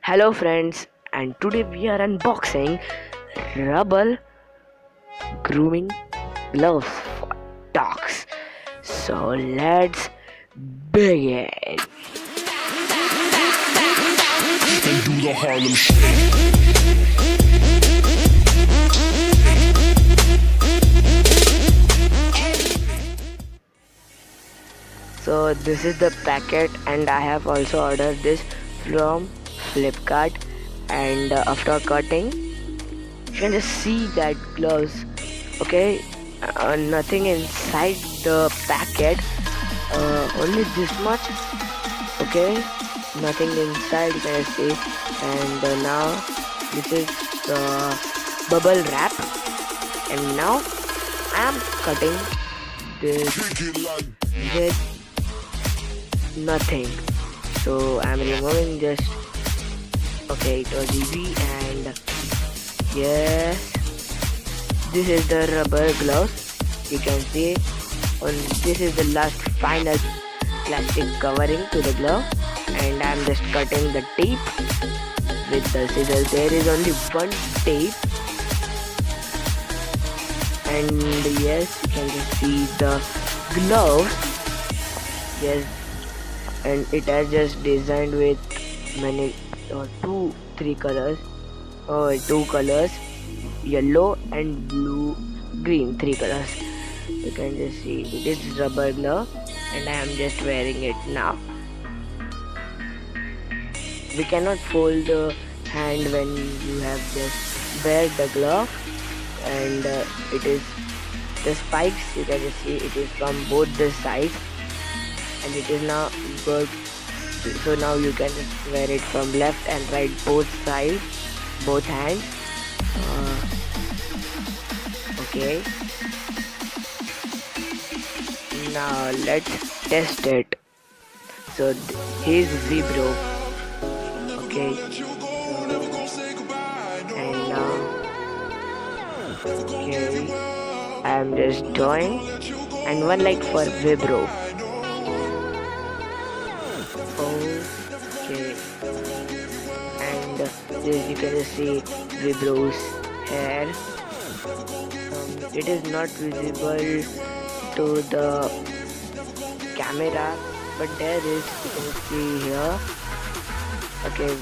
Hello friends, and today we are unboxing rubber grooming gloves for dogs. So let's begin. They do the Harlem Shake. So this is the packet, and I have also ordered this from Flipkart. And after cutting, you can just see that gloves. Okay, nothing inside the packet. Only this much. Okay, nothing inside, you can see. And now this is the bubble wrap, and now I am cutting this with nothing. So I am removing just. Okay, it was easy. And yes, this is the rubber gloves. You can see on this is the last final plastic covering to the glove, and I'm just cutting the tape with the scissors. There is only one tape, and yes, you can just see the glove. Yes, and it has just designed with many three colors. Oh, two colors, yellow and blue, green, three colors. You can just see it is rubber glove, and I am just wearing it now. We cannot fold the hand when you have just wear the glove, and it is the spikes. You can just see it is from both the sides, and it is now good. So now you can just wear it from left and right, both sides, both hands. Okay, now let's test it. So here's Vibro. Okay, and now okay, I'm just drawing, and one like for Vibro. Okay, and this you can just see Vibro's hair. It is not visible to the camera, but there is, you can see here. Okay,